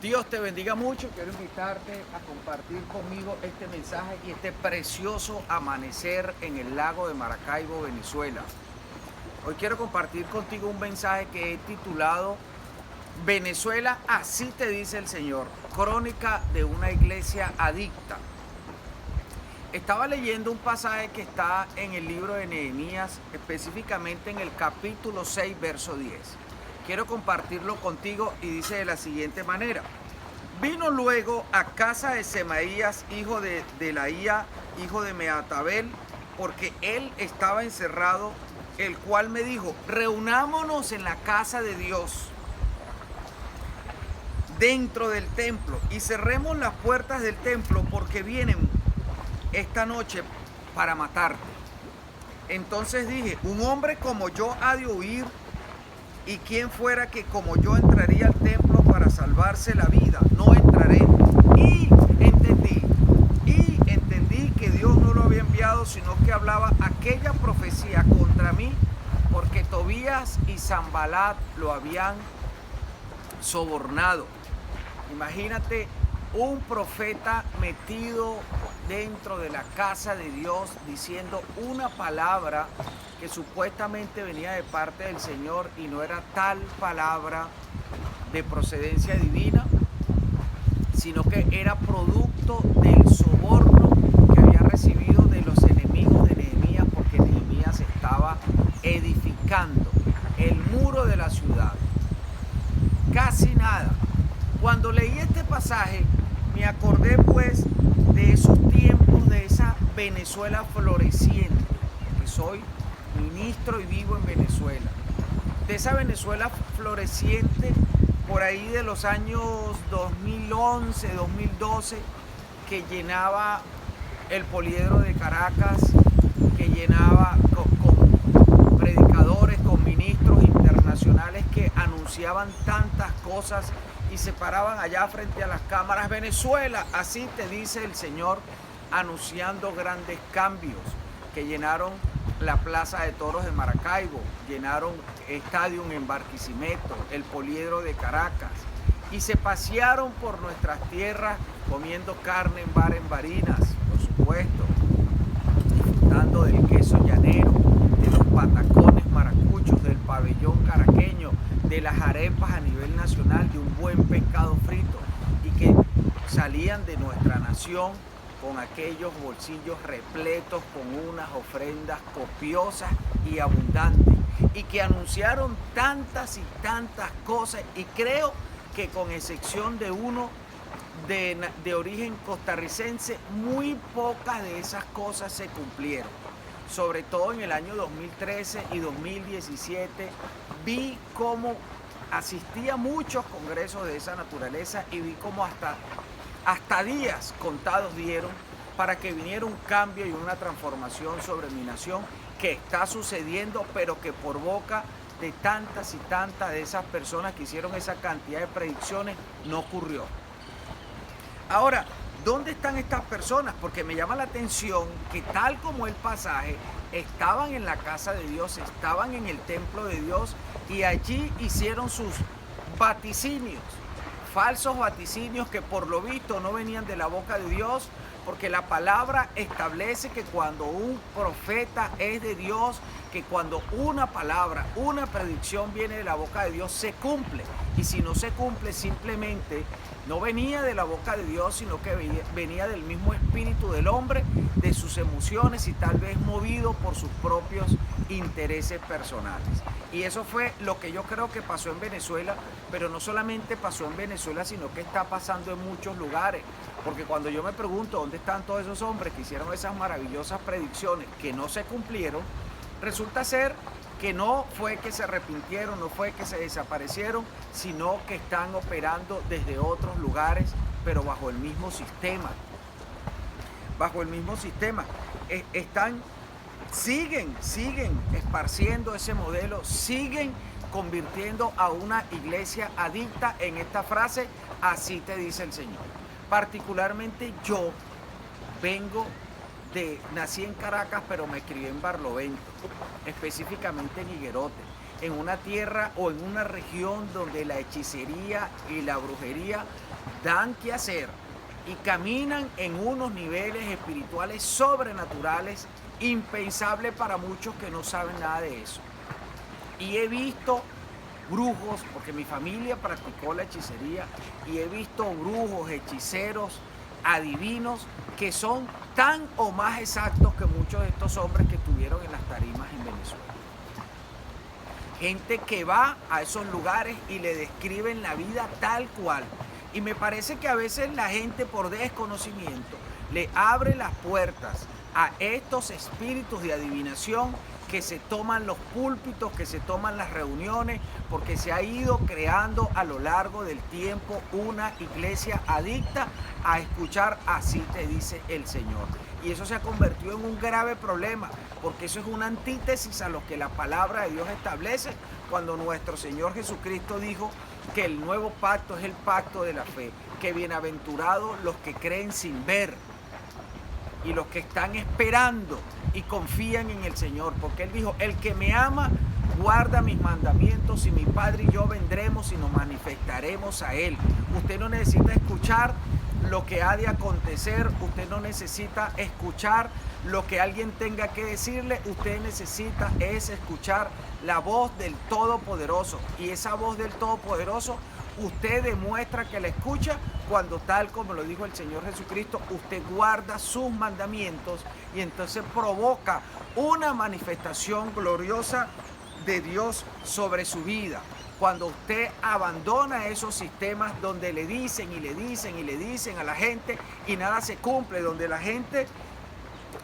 Dios te bendiga mucho. Quiero invitarte a compartir conmigo este mensaje y este precioso amanecer en el lago de Maracaibo, Venezuela. Hoy quiero compartir contigo un mensaje que he titulado Venezuela, así te dice el Señor, crónica de una iglesia adicta. Estaba leyendo un pasaje que está en el libro de Nehemías, específicamente en el capítulo 6, verso 10. Quiero compartirlo contigo y dice de la siguiente manera. Vino luego a casa de Semaías, hijo de Delaía, hijo de Meatabel, porque él estaba encerrado, el cual me dijo, reunámonos en la casa de Dios, dentro del templo, y cerremos las puertas del templo, porque vienen esta noche para matarte. Entonces dije, un hombre como yo ha de huir, y quien fuera que como yo entraría al templo para salvarse la vida, no entraré. Y entendí que Dios no lo había enviado, sino que hablaba aquella profecía contra mí, porque Tobías y Sanbalat lo habían sobornado. Imagínate un profeta metido dentro de la casa de Dios diciendo una palabra que supuestamente venía de parte del Señor y no era tal palabra de procedencia divina, sino que era producto del soborno que había recibido de los enemigos de Nehemías, porque Nehemías estaba edificando el muro de la ciudad. Casi nada. Cuando leí este pasaje, me acordé pues de esos tiempos, de esa Venezuela floreciente, que soy ministro y vivo en Venezuela. De esa Venezuela floreciente por ahí de los años 2011, 2012, que llenaba el Poliedro de Caracas, que llenaba con predicadores, con ministros internacionales que anunciaban tantas cosas y se paraban allá frente a las cámaras. Venezuela, así te dice el Señor, anunciando grandes cambios que llenaron la Plaza de Toros de Maracaibo, llenaron Estadio en Barquisimeto, el Poliedro de Caracas, y se pasearon por nuestras tierras comiendo carne en bar en Barinas, por supuesto, disfrutando del queso llanero, de los patacones maracuchos, del pabellón caraqueño, de las arepas a nivel nacional, de un buen pescado frito, y que salían de nuestra nación con aquellos bolsillos repletos con unas ofrendas copiosas y abundantes, y que anunciaron tantas y tantas cosas, y creo que con excepción de uno de origen costarricense, muy pocas de esas cosas se cumplieron. Sobre todo en el año 2013 y 2017, vi cómo asistí a muchos congresos de esa naturaleza y vi cómo hasta días contados dieron para que viniera un cambio y una transformación sobre mi nación, que está sucediendo, pero que por boca de tantas y tantas de esas personas que hicieron esa cantidad de predicciones no ocurrió. Ahora, ¿dónde están estas personas? Porque me llama la atención que tal como el pasaje, estaban en la casa de Dios, estaban en el templo de Dios, y allí hicieron sus vaticinios, falsos vaticinios que por lo visto no venían de la boca de Dios, porque la palabra establece que cuando un profeta es de Dios, que cuando una palabra, una predicción viene de la boca de Dios, se cumple. Y si no se cumple, simplemente no venía de la boca de Dios, sino que venía del mismo espíritu del hombre, de sus emociones y tal vez movido por sus propios intereses personales. Y eso fue lo que yo creo que pasó en Venezuela, pero no solamente pasó en Venezuela, sino que está pasando en muchos lugares. Porque cuando yo me pregunto dónde están todos esos hombres que hicieron esas maravillosas predicciones que no se cumplieron, resulta ser que no fue que se arrepintieron, no fue que se desaparecieron, sino que están operando desde otros lugares, pero bajo el mismo sistema. Bajo el mismo sistema. Siguen esparciendo ese modelo, siguen convirtiendo a una iglesia adicta en esta frase, así te dice el Señor. Particularmente yo nací en Caracas, pero me crié en Barlovento, específicamente en Higuerote. en una tierra o en una región donde la hechicería y la brujería dan que hacer y caminan en unos niveles espirituales sobrenaturales impensables para muchos que no saben nada de eso. Y he visto brujos, porque mi familia practicó la hechicería, y he visto brujos, hechiceros, adivinos, que son tan o más exactos que muchos de estos hombres que estuvieron en las tarimas en Venezuela. Gente que va a esos lugares y le describen la vida tal cual. Y me parece que a veces la gente, por desconocimiento, le abre las puertas a estos espíritus de adivinación que se toman los púlpitos, que se toman las reuniones, porque se ha ido creando a lo largo del tiempo una iglesia adicta a escuchar así te dice el Señor. Y eso se ha convertido en un grave problema, porque eso es una antítesis a lo que la palabra de Dios establece cuando nuestro Señor Jesucristo dijo que el nuevo pacto es el pacto de la fe, que bienaventurados los que creen sin ver y los que están esperando y confían en el Señor, porque Él dijo, el que me ama guarda mis mandamientos y mi Padre y yo vendremos y nos manifestaremos a Él. Usted no necesita escuchar lo que ha de acontecer, usted no necesita escuchar lo que alguien tenga que decirle, usted necesita es escuchar la voz del Todopoderoso, y esa voz del Todopoderoso usted demuestra que la escucha cuando, tal como lo dijo el Señor Jesucristo, usted guarda sus mandamientos y entonces provoca una manifestación gloriosa de Dios sobre su vida. Cuando usted abandona esos sistemas donde le dicen y le dicen y le dicen a la gente y nada se cumple, donde la gente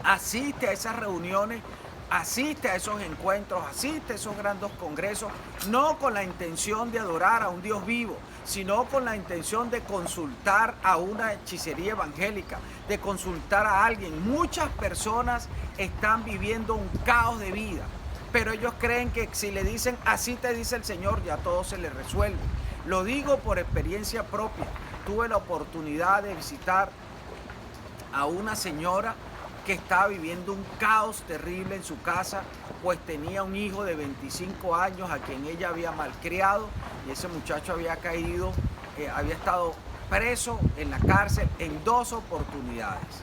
asiste a esas reuniones, asiste a esos encuentros, asiste a esos grandes congresos, no con la intención de adorar a un Dios vivo, sino con la intención de consultar a una hechicería evangélica, de consultar a alguien. Muchas personas están viviendo un caos de vida, pero ellos creen que si le dicen así te dice el Señor, ya todo se les resuelve. Lo digo por experiencia propia. Tuve la oportunidad de visitar a una señora que estaba viviendo un caos terrible en su casa, pues tenía un hijo de 25 años a quien ella había malcriado, y ese muchacho había caído, había estado preso en la cárcel en 2 oportunidades.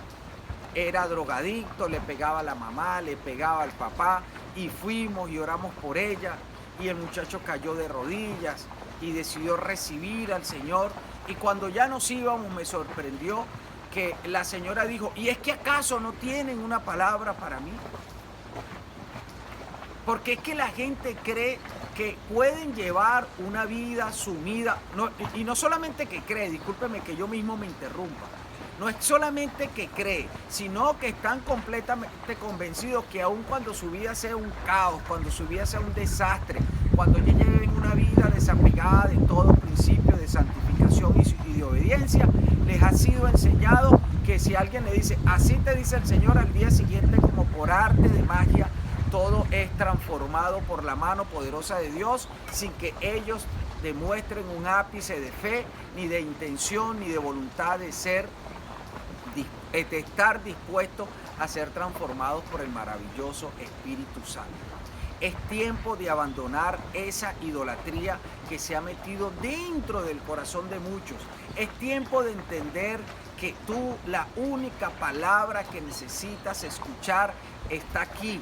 Era drogadicto, le pegaba a la mamá, le pegaba al papá, y fuimos y oramos por ella, y el muchacho cayó de rodillas y decidió recibir al Señor. Y cuando ya nos íbamos, me sorprendió que la señora dijo, ¿y es que acaso no tienen una palabra para mí? Porque es que la gente cree que pueden llevar una vida sumida, y no solamente que cree, discúlpeme que yo mismo me interrumpa, no es solamente que cree, sino que están completamente convencidos que aun cuando su vida sea un caos, cuando su vida sea un desastre, cuando ellos lleven una vida desapegada de todo principio de santificación y de obediencia, les ha sido enseñado que si alguien le dice, así te dice el Señor, al día siguiente, como por arte de magia, todo es transformado por la mano poderosa de Dios, sin que ellos demuestren un ápice de fe, ni de intención, ni de voluntad de estar dispuestos a ser transformados por el maravilloso Espíritu Santo. Es tiempo de abandonar esa idolatría que se ha metido dentro del corazón de muchos. Es tiempo de entender que tú, la única palabra que necesitas escuchar está aquí,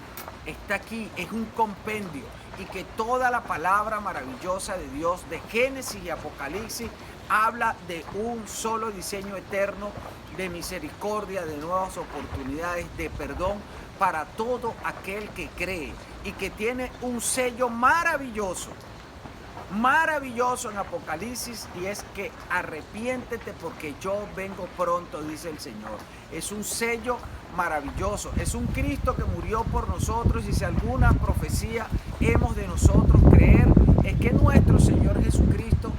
es un compendio, y que toda la palabra maravillosa de Dios de Génesis y Apocalipsis habla de un solo diseño eterno de misericordia, de nuevas oportunidades, de perdón para todo aquel que cree, y que tiene un sello maravilloso en Apocalipsis, y es que arrepiéntete porque yo vengo pronto, dice el Señor. Es un sello maravilloso, es un Cristo que murió por nosotros, y si alguna profecía hemos de nosotros creer, es que nuestro Señor Jesucristo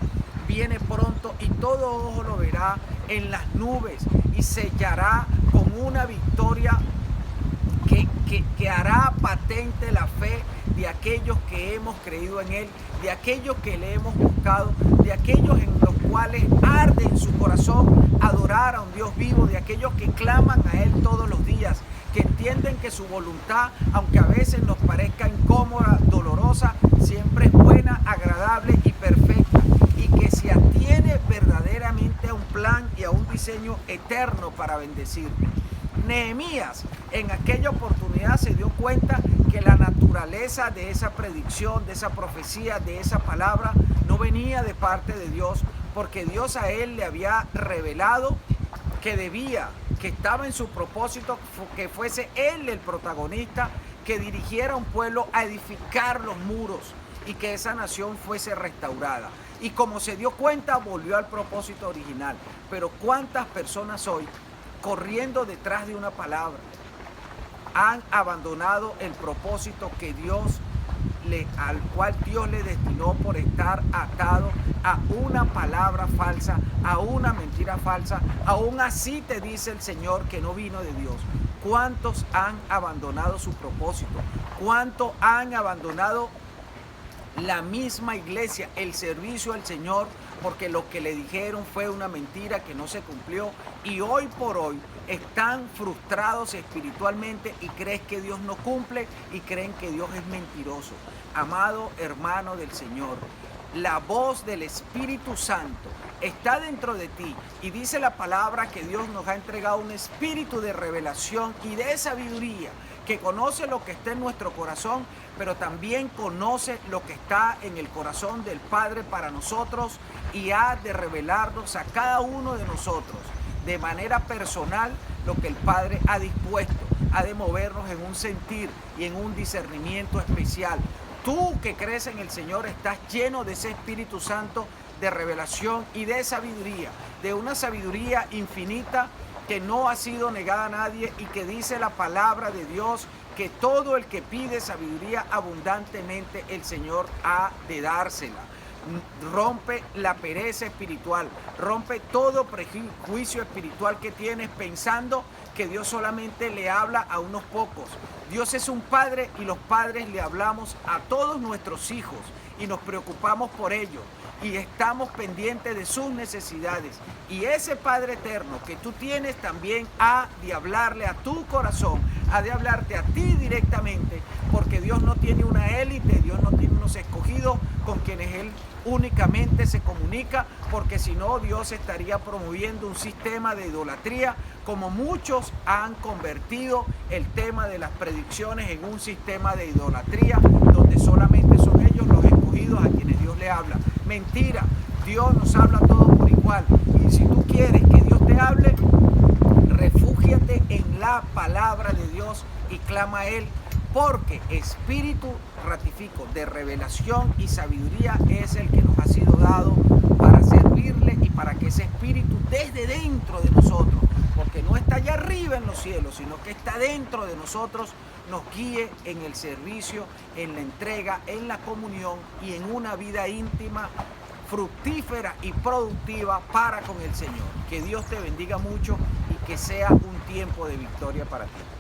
viene pronto y todo ojo lo verá en las nubes y sellará con una victoria que hará patente la fe de aquellos que hemos creído en Él, de aquellos que le hemos buscado, de aquellos en los cuales arde en su corazón adorar a un Dios vivo, de aquellos que claman a Él todos los días, que entienden que su voluntad, aunque a veces nos parezca incómoda, dolorosa, siempre es buena, agradable y perfecta, y que se atiene verdaderamente a un plan y a un diseño eterno para bendecirte. Nehemías en aquella oportunidad se dio cuenta que la naturaleza de esa predicción, de esa profecía, de esa palabra, no venía de parte de Dios, porque Dios a él le había revelado que estaba en su propósito, que fuese él el protagonista, que dirigiera a un pueblo a edificar los muros y que esa nación fuese restaurada. Y como se dio cuenta, volvió al propósito original. Pero ¿cuántas personas hoy, corriendo detrás de una palabra, han abandonado el propósito que al cual Dios le destinó por estar atado a una palabra falsa, a una mentira falsa? Aún así te dice el Señor que no vino de Dios. ¿Cuántos han abandonado su propósito? ¿Cuántos han abandonado la misma iglesia, el servicio al Señor, porque lo que le dijeron fue una mentira que no se cumplió, y hoy por hoy están frustrados espiritualmente y creen que Dios no cumple y creen que Dios es mentiroso? Amado hermano del Señor, la voz del Espíritu Santo está dentro de ti, y dice la palabra que Dios nos ha entregado un espíritu de revelación y de sabiduría, que conoce lo que está en nuestro corazón, pero también conoce lo que está en el corazón del Padre para nosotros, y ha de revelarnos a cada uno de nosotros de manera personal lo que el Padre ha dispuesto. Ha de movernos en un sentir y en un discernimiento especial. Tú que crees en el Señor estás lleno de ese Espíritu Santo de revelación y de sabiduría, de una sabiduría infinita que no ha sido negada a nadie, y que dice la palabra de Dios que todo el que pide sabiduría abundantemente, el Señor ha de dársela. Rompe la pereza espiritual, rompe todo prejuicio espiritual que tienes pensando que Dios solamente le habla a unos pocos. Dios es un padre, y los padres le hablamos a todos nuestros hijos y nos preocupamos por ellos y estamos pendientes de sus necesidades. Y ese Padre eterno que tú tienes también ha de hablarle a tu corazón, ha de hablarte a ti directamente, porque Dios no tiene una élite, Dios no tiene unos escogidos con quienes Él únicamente se comunica, porque si no, Dios estaría promoviendo un sistema de idolatría, como muchos han convertido el tema de las predicciones en un sistema de idolatría, donde solamente son ellos los escogidos a quienes Dios le habla. Mentira, Dios nos habla a todos por igual, y si tú quieres que Dios te hable, refúgiate en la palabra de Dios y clama a Él, porque espíritu, ratifico, de revelación y sabiduría es el que nos ha sido dado para servirle, y para que ese espíritu desde dentro de nosotros, porque no está allá arriba en los cielos, sino que está dentro de nosotros, nos guíe en el servicio, en la entrega, en la comunión y en una vida íntima, fructífera y productiva para con el Señor. Que Dios te bendiga mucho y que sea un tiempo de victoria para ti.